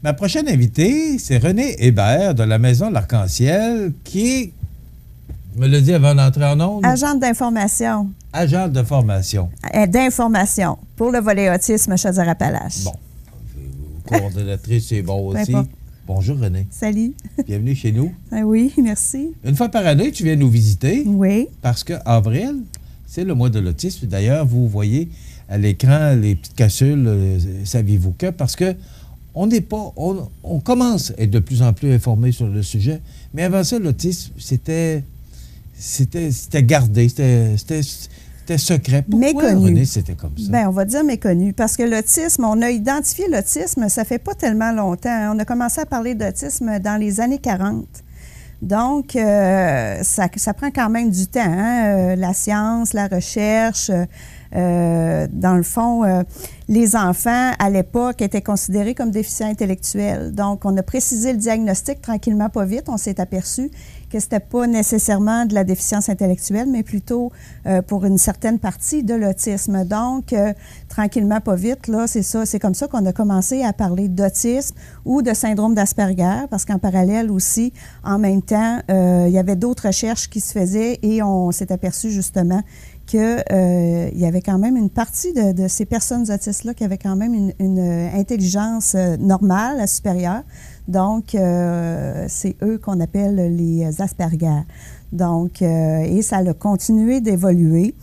Ma prochaine invitée, c'est Renée Hébert de la Maison de l'Arc-en-Ciel, qui est, me le dit avant d'entrer en ondes? Agente d'information. Agente de formation. D'information pour le volet autisme Chaudière-Appalaches. Bon. Coordonnatrice, c'est bon aussi. Bonjour Renée. Salut. Bienvenue chez nous. Oui, merci. Une fois par année, tu viens nous visiter. Oui. Parce qu'avril, c'est le mois de l'autisme. D'ailleurs, vous voyez à l'écran les petites capsules, saviez-vous que? Parce que on commence à être de plus en plus informé sur le sujet, mais avant ça, l'autisme, c'était gardé, c'était secret. Pourquoi, méconnu. Renée, c'était comme ça? Bien, on va dire méconnu, parce que l'autisme, on a identifié l'autisme, ça fait pas tellement longtemps. On a commencé à parler d'autisme dans les années 40. Donc, ça prend quand même du temps, hein? La science, la recherche. Dans le fond, les enfants, à l'époque, étaient considérés comme déficients intellectuels. Donc, on a précisé le diagnostic tranquillement, pas vite. On s'est aperçu que ce n'était pas nécessairement de la déficience intellectuelle, mais plutôt pour une certaine partie de l'autisme. Donc, tranquillement, pas vite, là, c'est ça. C'est comme ça qu'on a commencé à parler d'autisme ou de syndrome d'Asperger, parce qu'en parallèle aussi, en même temps, il y avait d'autres recherches qui se faisaient et on s'est aperçu justement qu'il y avait quand même une partie de ces personnes autistes-là qui avaient quand même une intelligence normale, supérieure. Donc, c'est eux qu'on appelle les Asperger. Donc, et ça a continué d'évoluer.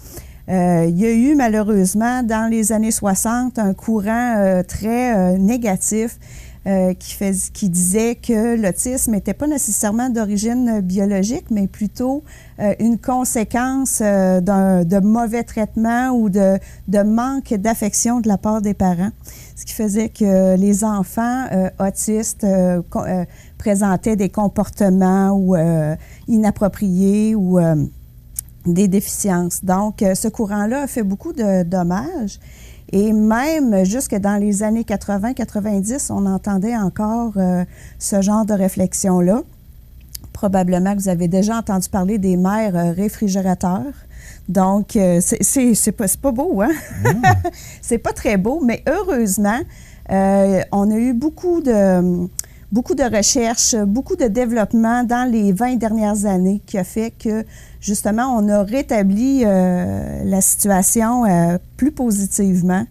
Il y a eu malheureusement dans les années 60 un courant très négatif qui disait que l'autisme n'était pas nécessairement d'origine biologique, mais plutôt une conséquence de mauvais traitement ou de manque d'affection de la part des parents. Ce qui faisait que les enfants autistes présentaient des comportements ou inappropriés ou des déficiences. Donc, ce courant-là a fait beaucoup de dommages. Et même jusque dans les années 80-90, on entendait encore ce genre de réflexion-là. Probablement que vous avez déjà entendu parler des mères réfrigérateurs. Donc, c'est pas beau, hein? C'est pas très beau, mais heureusement, on a eu beaucoup de recherches, beaucoup de développement dans les 20 dernières années qui a fait que, justement, on a rétabli la situation plus positivement.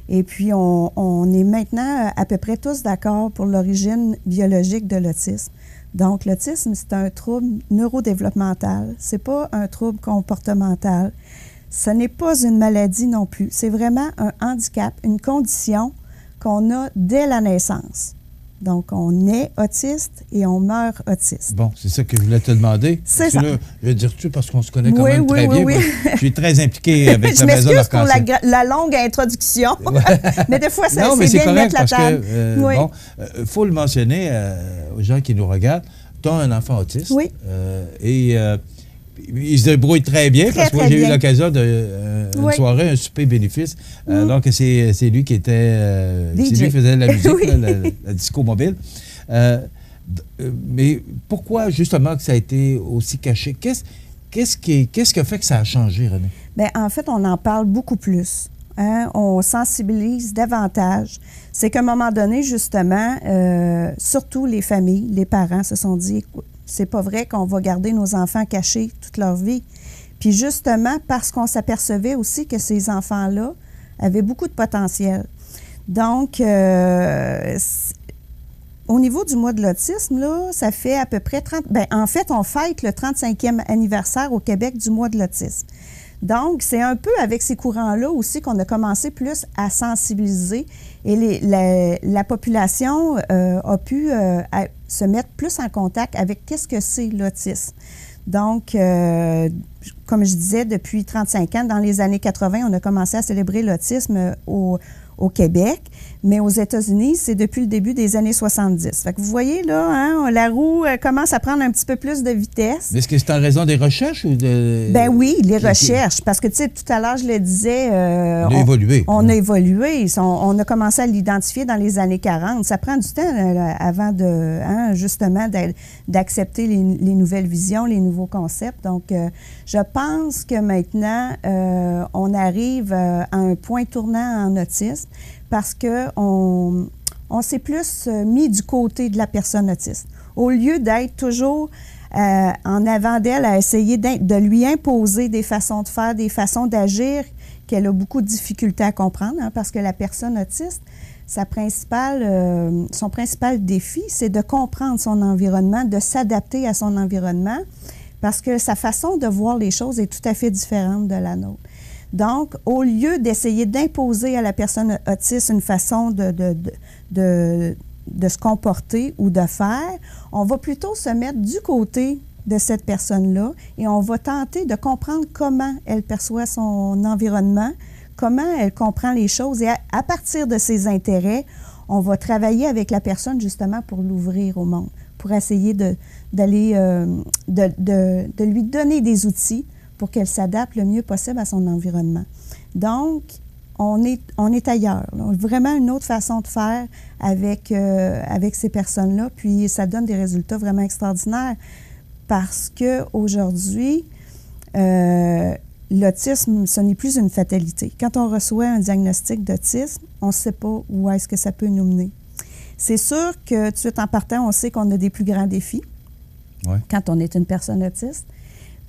Et puis, on est maintenant à peu près tous d'accord pour l'origine biologique de l'autisme. Donc, l'autisme, c'est un trouble neurodéveloppemental. C'est pas un trouble comportemental. Ce n'est pas une maladie non plus. C'est vraiment un handicap, une condition qu'on a dès la naissance. Donc, on est autiste et on meurt autiste. Bon, c'est ça que je voulais te demander. C'est ça. Là, je vais dire-tu parce qu'on se connaît quand même très bien. Oui. Je suis très impliqué avec la Maison Je m'excuse pour d'Arc-en-Ciel. la longue introduction, mais des fois, c'est non, mais bien de correct mettre la table. Il faut le mentionner aux gens qui nous regardent. Tu as un enfant autiste. Oui. Et il se débrouille très bien parce que moi, j'ai eu l'occasion une soirée, un souper bénéfice. Alors que c'est lui qui était... c'est lui qui faisait la musique, la disco mobile. Mais pourquoi, justement, que ça a été aussi caché? Qu'est-ce qui a fait que ça a changé, Renée? Bien, en fait, on en parle beaucoup plus. Hein? On sensibilise davantage. C'est qu'à un moment donné, justement, surtout les familles, les parents se sont dit, c'est pas vrai qu'on va garder nos enfants cachés toute leur vie. Puis justement, parce qu'on s'apercevait aussi que ces enfants-là avaient beaucoup de potentiel. Donc, au niveau du mois de l'autisme, là, ça fait à peu près 30... Bien, en fait, on fête le 35e anniversaire au Québec du mois de l'autisme. Donc, c'est un peu avec ces courants-là aussi qu'on a commencé plus à sensibiliser et la population a pu se mettre plus en contact avec qu'est-ce que c'est l'autisme. Donc, comme je disais, depuis 35 ans, dans les années 80, on a commencé à célébrer l'autisme au Québec, mais aux États-Unis, c'est depuis le début des années 70. Fait que vous voyez, là, hein, la roue commence à prendre un petit peu plus de vitesse. Mais est-ce que c'est en raison des recherches ou de... Ben oui, les recherches, parce que, tu sais, tout à l'heure, je le disais... on a évolué. On a évolué. On a commencé à l'identifier dans les années 40. Ça prend du temps avant de, hein, justement, d'accepter les nouvelles visions, les nouveaux concepts. Donc, je pense que maintenant, on arrive à un point tournant en autisme parce qu'on on s'est plus mis du côté de la personne autiste. Au lieu d'être toujours en avant d'elle à essayer de lui imposer des façons de faire, des façons d'agir qu'elle a beaucoup de difficultés à comprendre, hein, parce que la personne autiste, son principal défi, c'est de comprendre son environnement, de s'adapter à son environnement, parce que sa façon de voir les choses est tout à fait différente de la nôtre. Donc, au lieu d'essayer d'imposer à la personne autiste une façon de se comporter ou de faire, on va plutôt se mettre du côté de cette personne-là et on va tenter de comprendre comment elle perçoit son environnement, comment elle comprend les choses et à partir de ses intérêts, on va travailler avec la personne justement pour l'ouvrir au monde, pour essayer de lui donner des outils pour qu'elle s'adapte le mieux possible à son environnement. Donc, on est ailleurs. Là. Vraiment une autre façon de faire avec ces personnes-là, puis ça donne des résultats vraiment extraordinaires parce qu'aujourd'hui, l'autisme, ce n'est plus une fatalité. Quand on reçoit un diagnostic d'autisme, on ne sait pas où est-ce que ça peut nous mener. C'est sûr que tout de suite en partant, on sait qu'on a des plus grands défis quand on est une personne autiste,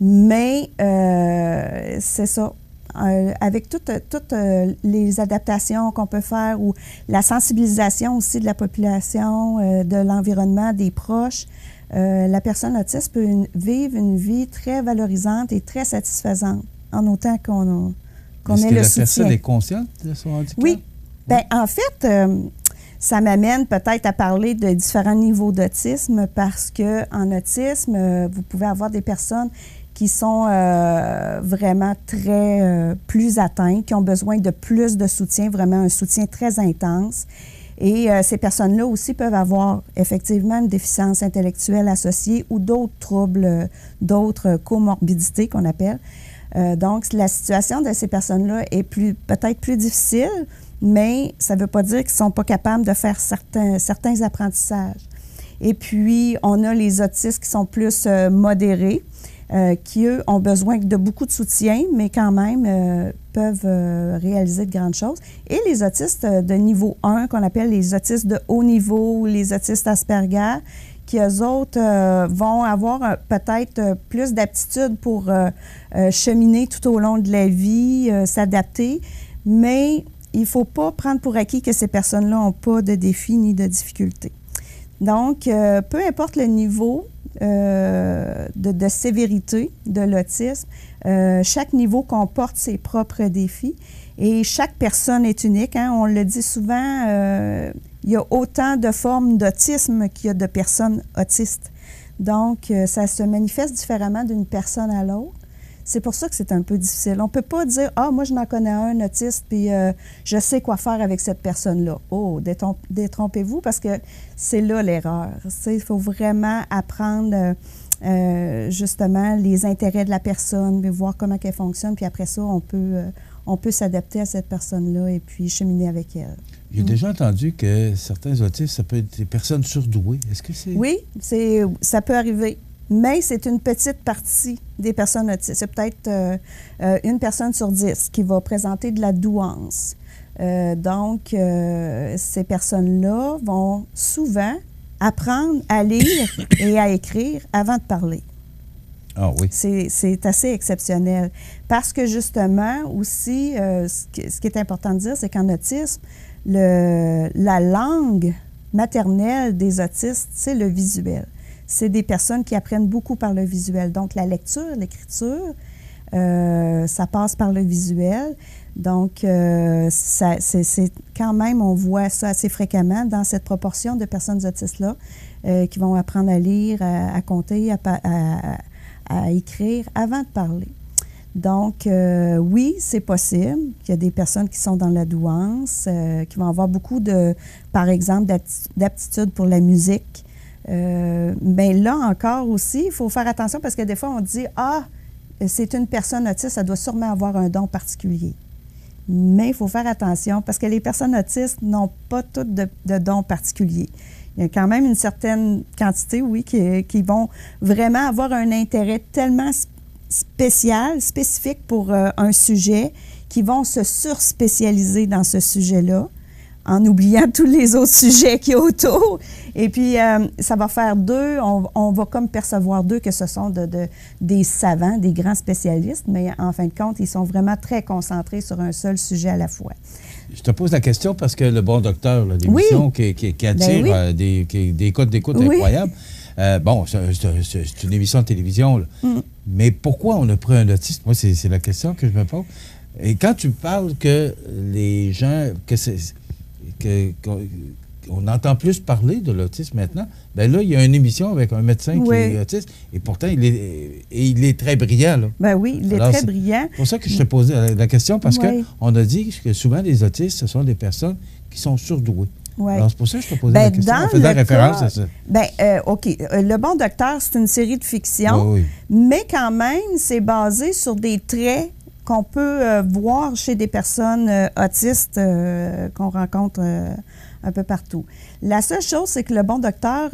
mais c'est ça. Avec toutes les adaptations qu'on peut faire ou la sensibilisation aussi de la population, de l'environnement, des proches, la personne autiste peut vivre une vie très valorisante et très satisfaisante, en autant qu'on ait le soutien. Est-ce que la personne est consciente de son handicap? Oui. Bien, en fait, ça m'amène peut-être à parler de différents niveaux d'autisme parce qu'en autisme, vous pouvez avoir des personnes qui sont vraiment plus atteintes, qui ont besoin de plus de soutien, vraiment un soutien très intense. Et ces personnes-là aussi peuvent avoir effectivement une déficience intellectuelle associée ou d'autres troubles, d'autres comorbidités qu'on appelle. Donc, la situation de ces personnes-là est peut-être plus difficile, mais ça ne veut pas dire qu'ils ne sont pas capables de faire certains apprentissages. Et puis, on a les autistes qui sont plus modérés, qui, eux, ont besoin de beaucoup de soutien, mais quand même peuvent réaliser de grandes choses. Et les autistes de niveau 1, qu'on appelle les autistes de haut niveau ou les autistes Asperger, qui, eux autres, vont avoir peut-être plus d'aptitude pour cheminer tout au long de la vie, s'adapter, mais il ne faut pas prendre pour acquis que ces personnes-là n'ont pas de défis ni de difficultés. Donc, peu importe le niveau de sévérité de l'autisme, chaque niveau comporte ses propres défis et chaque personne est unique. Hein. On le dit souvent, il y a autant de formes d'autisme qu'il y a de personnes autistes. Donc, ça se manifeste différemment d'une personne à l'autre. C'est pour ça que c'est un peu difficile. On ne peut pas dire « Ah, moi, je m'en connais un autiste, puis je sais quoi faire avec cette personne-là. » Oh, détrompez-vous, parce que c'est là l'erreur. Il faut vraiment apprendre justement les intérêts de la personne, puis voir comment elle fonctionne, puis après ça, on peut s'adapter à cette personne-là et puis cheminer avec elle. J'ai déjà entendu que certains autistes, ça peut être des personnes surdouées. Est-ce que c'est... Oui, ça peut arriver. Mais c'est une petite partie des personnes autistes. C'est peut-être une personne sur 10 qui va présenter de la douance. Donc, ces personnes-là vont souvent apprendre à lire et à écrire avant de parler. Ah oui. C'est assez exceptionnel. Parce que justement, aussi, ce qui est important de dire, c'est qu'en autisme, la langue maternelle des autistes, c'est le visuel. C'est des personnes qui apprennent beaucoup par le visuel. Donc, la lecture, l'écriture, ça passe par le visuel. Donc, c'est quand même, on voit ça assez fréquemment dans cette proportion de personnes autistes-là qui vont apprendre à lire, à compter, à écrire avant de parler. Donc, oui, c'est possible qu'il y a des personnes qui sont dans la douance, qui vont avoir beaucoup par exemple, d'aptitude pour la musique. Mais là encore aussi, il faut faire attention parce que des fois, on dit « Ah, c'est une personne autiste, ça doit sûrement avoir un don particulier. » Mais il faut faire attention parce que les personnes autistes n'ont pas toutes de dons particuliers. Il y a quand même une certaine quantité, oui, qui vont vraiment avoir un intérêt tellement spécial, spécifique pour un sujet, qui vont se surspécialiser dans ce sujet-là. en oubliant tous les autres sujets qu'il y a autour. Et puis, ça va faire d'eux, on va comme percevoir d'eux que ce sont des savants, des grands spécialistes, mais en fin de compte, ils sont vraiment très concentrés sur un seul sujet à la fois. Je te pose la question parce que Le Bon Docteur, l'émission qui attire des codes d'écoute incroyables, c'est une émission de télévision, là. Mais pourquoi on a pris un autiste? Moi, c'est la question que je me pose. Et quand tu parles que les gens, on entend plus parler de l'autisme maintenant, bien là, il y a une émission avec un médecin qui est autiste, et pourtant, il est très brillant. Là. Ben oui, il est très brillant. C'est pour ça que je te posais la question, parce qu'on a dit que souvent, les autistes, ce sont des personnes qui sont surdouées. Ouais. Alors, c'est pour ça que je te posais la question. On faisait référence à ça. OK. Le Bon Docteur, c'est une série de fiction, mais quand même, c'est basé sur des traits qu'on peut voir chez des personnes autistes qu'on rencontre un peu partout. La seule chose, c'est que Le Bon Docteur,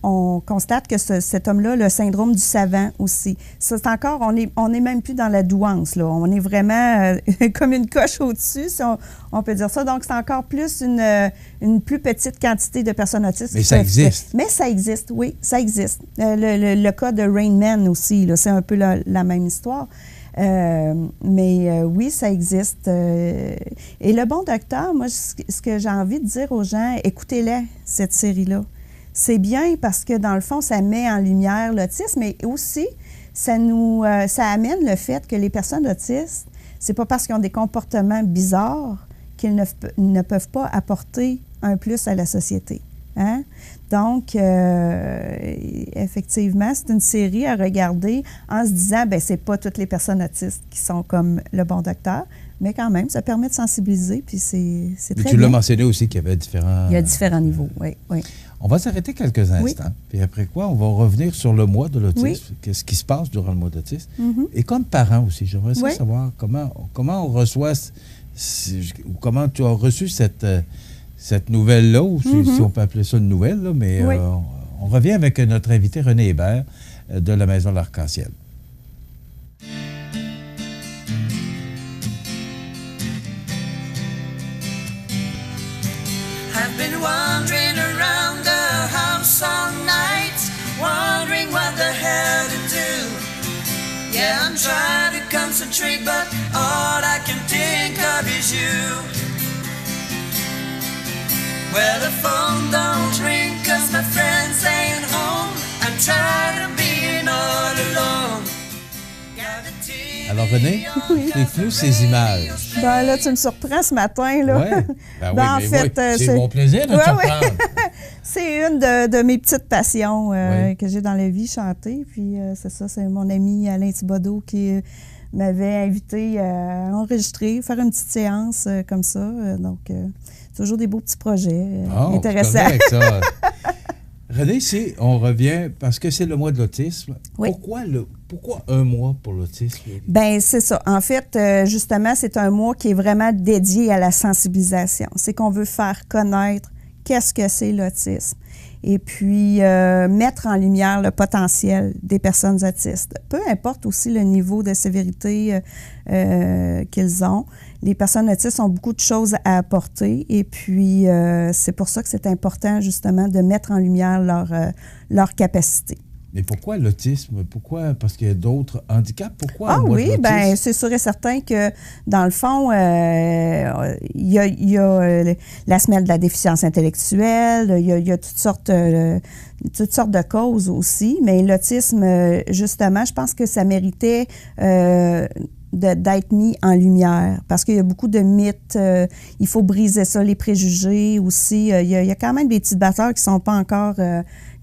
on constate que cet homme-là a le syndrome du savant aussi. Ça, c'est encore, on est même plus dans la douance, là. On est vraiment comme une coche au-dessus, si on peut dire ça. Donc, c'est encore plus une plus petite quantité de personnes autistes. Mais ça existe. Mais ça existe, oui, ça existe. Le cas de Rain Man aussi, là, c'est un peu la même histoire. Oui, ça existe. Et Le Bon Docteur, moi, ce que j'ai envie de dire aux gens, écoutez-la, cette série-là. C'est bien parce que, dans le fond, ça met en lumière l'autisme, mais aussi, ça amène le fait que les personnes autistes, c'est pas parce qu'ils ont des comportements bizarres qu'ils ne peuvent pas apporter un plus à la société. Hein? Donc, effectivement, c'est une série à regarder en se disant, bien, c'est pas toutes les personnes autistes qui sont comme Le Bon Docteur, mais quand même, ça permet de sensibiliser, puis c'est très bien. Tu l'as mentionné aussi qu'il y avait différents... Il y a différents niveaux, oui. On va s'arrêter quelques instants, puis après quoi, on va revenir sur le mois de l'autisme, qu'est-ce qui se passe durant le mois d'autisme. Et comme parent aussi, j'aimerais savoir comment on reçoit, ou comment tu as reçu cette nouvelle-là, ou si on peut appeler ça une nouvelle, là, mais on revient avec notre invité René Hébert de la Maison de l'Arc-en-Ciel. I've been wandering around the house all night, wondering what the hell to do. Yeah, I'm trying to concentrate, but all I can think of is you. Well, the phone don't ring 'cause my friends ain't home. I'm tired of being all alone. Alors, René, explique-nous ces images. Ben là, tu me surprends ce matin, là. Oui, en fait, c'est mon plaisir de te surprendre. C'est une de mes petites passions que j'ai dans la vie, chanter. Puis c'est ça, c'est mon ami Alain Thibodeau qui m'avait invité à enregistrer, faire une petite séance comme ça. Donc, toujours des beaux petits projets intéressants. Avec ça. René, on revient, parce que c'est le mois de l'autisme. Oui. Pourquoi un mois pour l'autisme? Bien, c'est ça. En fait, justement, c'est un mois qui est vraiment dédié à la sensibilisation. C'est qu'on veut faire connaître qu'est-ce que c'est l'autisme. Et puis, mettre en lumière le potentiel des personnes autistes. Peu importe aussi le niveau de sévérité qu'ils ont. Les personnes autistes ont beaucoup de choses à apporter. Et puis, c'est pour ça que c'est important, justement, de mettre en lumière leur capacité. Mais pourquoi l'autisme? Pourquoi? Parce qu'il y a d'autres handicaps? Pourquoi? Bien, c'est sûr et certain que, dans le fond, il y a la semaine de la déficience intellectuelle, il y a toutes sortes de causes aussi, mais l'autisme, justement, je pense que ça méritait d'être mis en lumière parce qu'il y a beaucoup de mythes. Il faut briser ça, les préjugés aussi. Il y a quand même des petites batailles qui ne sont pas encore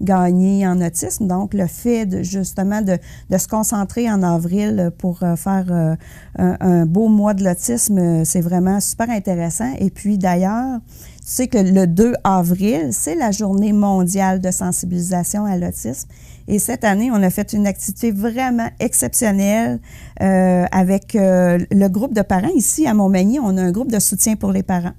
gagnées en autisme. Donc, le fait justement de se concentrer en avril pour faire un beau mois de l'autisme, c'est vraiment super intéressant. Et puis, d'ailleurs, tu sais que le 2 avril, c'est la journée mondiale de sensibilisation à l'autisme. Et cette année, on a fait une activité vraiment exceptionnelle avec le groupe de parents. Ici, à Montmagny, on a un groupe de soutien pour les parents.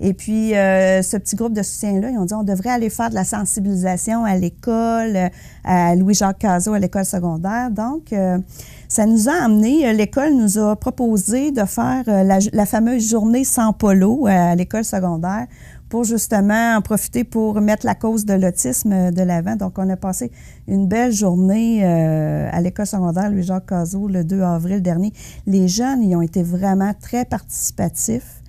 Et puis, ce petit groupe de soutien-là, ils ont dit on devrait aller faire de la sensibilisation à l'école, à Louis-Jacques Cazot, à l'école secondaire. Donc, ça nous a amené, l'école nous a proposé de faire la fameuse journée sans polo à l'école secondaire pour justement en profiter pour mettre la cause de l'autisme de l'avant. Donc, on a passé une belle journée à l'école secondaire Louis-Jacques Cazot le 2 avril dernier. Les jeunes, ils ont été vraiment très participatifs.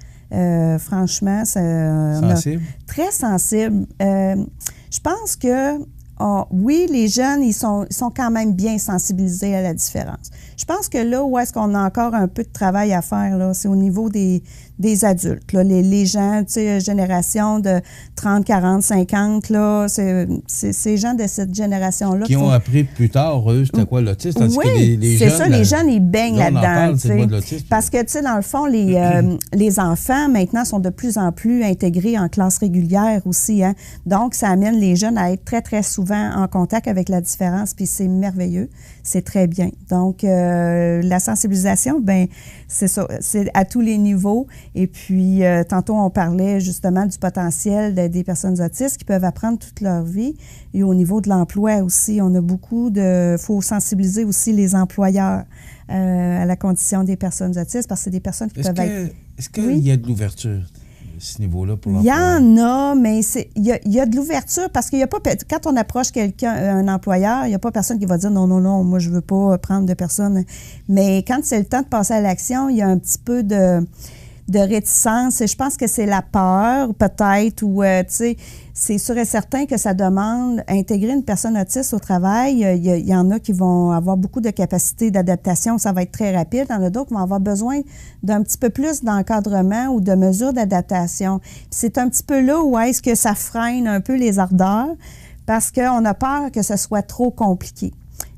Franchement, sensible. Très sensible. Je pense que oui, les jeunes, ils sont quand même bien sensibilisés à la différence. Je pense que là où est-ce qu'on a encore un peu de travail à faire, là, c'est au niveau des adultes. Là, les gens, tu sais, génération de 30, 40, 50, là, c'est ces gens de cette génération-là. Qui ont appris plus tard, eux, c'était quoi l'autisme? Oui, c'est ça, les jeunes, ils baignent là-dedans. Parce que, tu sais, dans le fond, les enfants, maintenant, sont de plus en plus intégrés en classe régulière aussi. Hein? Donc, ça amène les jeunes à être très, très souvent en contact avec la différence, puis c'est merveilleux. C'est très bien. Donc, la sensibilisation, bien, c'est ça, c'est à tous les niveaux. Et puis, tantôt, on parlait justement du potentiel des personnes autistes qui peuvent apprendre toute leur vie. Et au niveau de l'emploi aussi, on a beaucoup de... Il faut sensibiliser aussi les employeurs à la condition des personnes autistes parce que c'est des personnes qui peuvent être... Est-ce qu'il y a de l'ouverture à ce niveau-là pour l'emploi? Il y en a, mais il y a de l'ouverture parce qu'il y a pas... Quand on approche quelqu'un, un employeur, il n'y a pas personne qui va dire non, moi, je ne veux pas prendre de personne. Mais quand c'est le temps de passer à l'action, il y a un petit peu de réticence. Et je pense que c'est la peur, peut-être, ou, tu sais, c'est sûr et certain que ça demande intégrer une personne autiste au travail. Il y en a qui vont avoir beaucoup de capacités d'adaptation, ça va être très rapide. Il y en a d'autres qui vont avoir besoin d'un petit peu plus d'encadrement ou de mesures d'adaptation. Puis c'est un petit peu là où est-ce que ça freine un peu les ardeurs parce qu'on a peur que ce soit trop compliqué.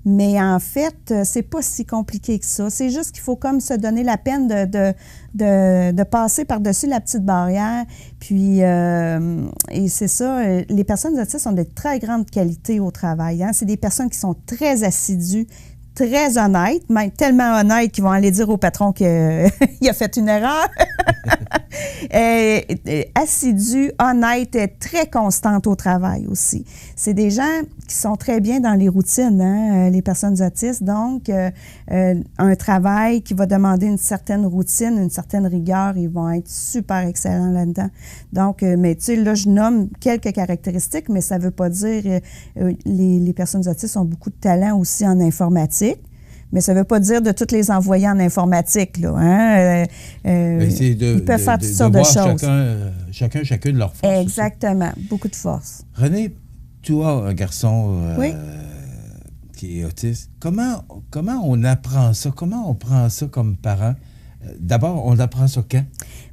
Mais en fait, c'est pas si compliqué que ça. C'est juste qu'il faut comme se donner la peine de passer par-dessus la petite barrière. Puis, et c'est ça, les personnes autistes ont de très grandes qualités au travail. Hein? C'est des personnes qui sont très assidues, très honnêtes, même tellement honnêtes qu'ils vont aller dire au patron qu'il a fait une erreur. Assidue, honnête, très constante au travail aussi. C'est des gens qui sont très bien dans les routines, hein, les personnes autistes. Donc, un travail qui va demander une certaine routine, une certaine rigueur, ils vont être super excellents là-dedans. Donc, mais tu sais, là, je nomme quelques caractéristiques, mais ça ne veut pas dire les personnes autistes ont beaucoup de talent aussi en informatique. Mais ça ne veut pas dire de toutes les envoyer en informatique. Là, hein? Ils peuvent faire toutes sortes de choses. Chacun de leurs forces. Exactement. Aussi. Beaucoup de force. René, tu as un garçon qui est autiste. Comment on apprend ça? Comment on prend ça comme parent? D'abord, on apprend ça quand?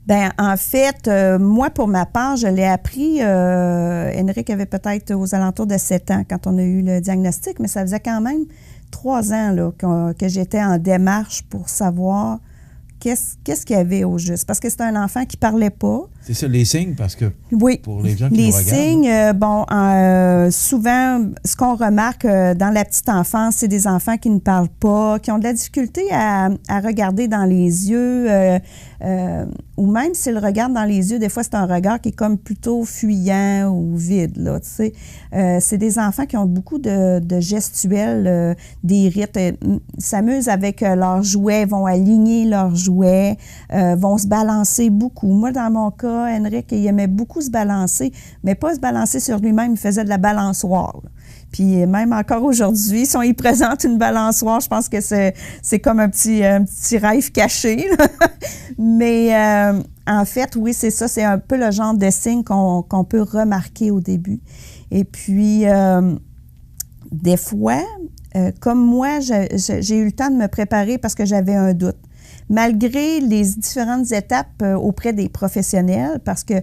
Bien, en fait, moi, pour ma part, je l'ai appris. Henrik avait peut-être aux alentours de 7 ans quand on a eu le diagnostic, mais ça faisait quand même 3 ans là, que j'étais en démarche pour savoir qu'est-ce qu'il y avait au juste. Parce que c'était un enfant qui ne parlait pas. C'est ça, les signes, parce que pour les gens qui nous regardent. Les signes, souvent, ce qu'on remarque dans la petite enfance, c'est des enfants qui ne parlent pas, qui ont de la difficulté à regarder dans les yeux, ou même s'ils le regardent dans les yeux, des fois, c'est un regard qui est comme plutôt fuyant ou vide, là, tu sais. C'est des enfants qui ont beaucoup de gestuels, des rites, s'amusent avec leurs jouets, vont aligner leurs jouets, vont se balancer beaucoup. Moi, dans mon cas, Henrik, il aimait beaucoup se balancer, mais pas se balancer sur lui-même, il faisait de la balançoire. Là. Puis même encore aujourd'hui, si on y présente une balançoire, je pense que c'est comme un petit rêve caché. Mais en fait, oui, c'est ça. C'est un peu le genre de signe qu'on peut remarquer au début. Et puis, des fois, comme moi, j'ai eu le temps de me préparer parce que j'avais un doute. Malgré les différentes étapes auprès des professionnels, parce que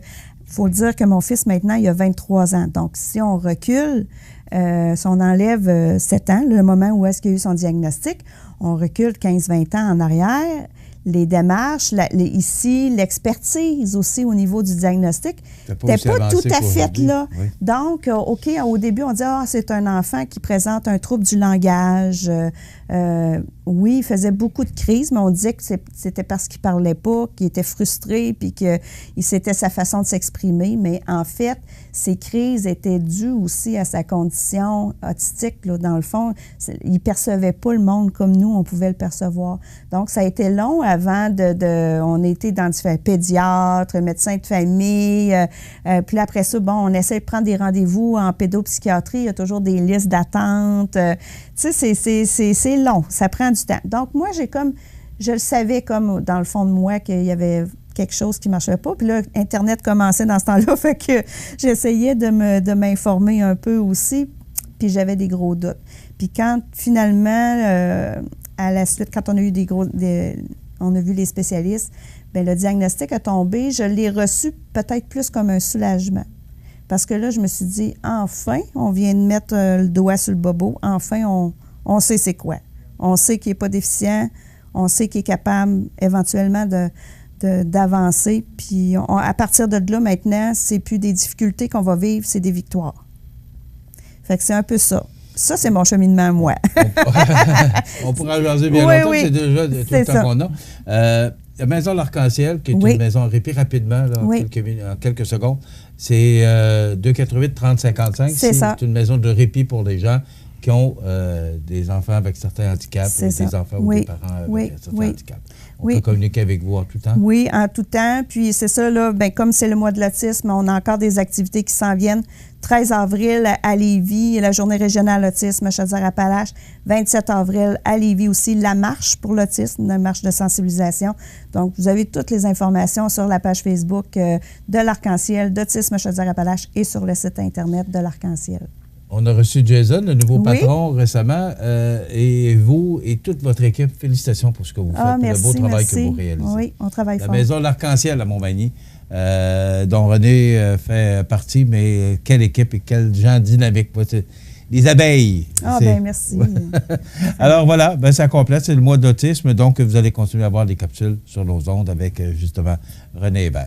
faut le dire que mon fils, maintenant, il a 23 ans. Donc, si on recule, si on enlève 7 ans, le moment où est-ce qu'il y a eu son diagnostic, on recule 15-20 ans en arrière. Les démarches, ici, l'expertise aussi au niveau du diagnostic, n'était pas tout à fait là. Oui. Donc, OK, au début, on dit « Ah, c'est un enfant qui présente un trouble du langage. Oui, il faisait beaucoup de crises, mais on disait que c'était parce qu'il parlait pas, qu'il était frustré, puis que c'était sa façon de s'exprimer. Mais en fait, ces crises étaient dues aussi à sa condition autistique. Là, dans le fond, il percevait pas le monde comme nous, on pouvait le percevoir. Donc, ça a été long avant on était dans différents pédiatres, médecins de famille. Puis après ça, bon, on essaie de prendre des rendez-vous en pédopsychiatrie. Il y a toujours des listes d'attente. Tu sais, c'est long. Ça prend du temps. Donc, moi, je le savais comme dans le fond de moi qu'il y avait quelque chose qui ne marchait pas. Puis là, Internet commençait dans ce temps-là, fait que j'essayais de m'informer un peu aussi, puis j'avais des gros doutes. Puis quand, finalement, à la suite, quand on a eu on a vu les spécialistes, bien, le diagnostic a tombé. Je l'ai reçu peut-être plus comme un soulagement. Parce que là, je me suis dit, enfin, on vient de mettre le doigt sur le bobo. Enfin, on sait c'est quoi. On sait qu'il n'est pas déficient. On sait qu'il est capable éventuellement d'avancer. Puis à partir de là, maintenant, c'est plus des difficultés qu'on va vivre, c'est des victoires. Fait que c'est un peu ça. Ça, c'est mon cheminement, moi. On pourra jaser bien longtemps, c'est déjà tout le temps qu'on a. La maison L'Arc-en-Ciel, qui est une maison répit rapidement, là, en quelques secondes, c'est 288-3055. C'est ça. C'est une maison de répit pour les gens qui ont des enfants avec certains handicaps ou des enfants ou des parents avec certains handicaps. On peut communiquer avec vous en tout temps? Oui, en tout temps. Puis c'est ça, là, bien, comme c'est le mois de l'autisme, on a encore des activités qui s'en viennent. 13 avril à Lévis, la journée régionale autisme Chaudière-Appalaches. 27 avril à Lévis aussi, la marche pour l'autisme, la marche de sensibilisation. Donc, vous avez toutes les informations sur la page Facebook de l'Arc-en-Ciel, d'Autisme Chaudière-Appalaches et sur le site Internet de l'Arc-en-Ciel. On a reçu Jason, le nouveau patron, récemment. Et vous et toute votre équipe, félicitations pour ce que vous faites, merci, le beau travail que vous réalisez. Oui, on travaille fort. La maison L'Arc-en-Ciel à Montmagny, dont René fait partie, mais quelle équipe et quels gens dynamiques. Les abeilles. Bien, merci. Alors voilà, ça complète, c'est le mois d'autisme, donc vous allez continuer à avoir des capsules sur nos ondes avec justement René Hébert.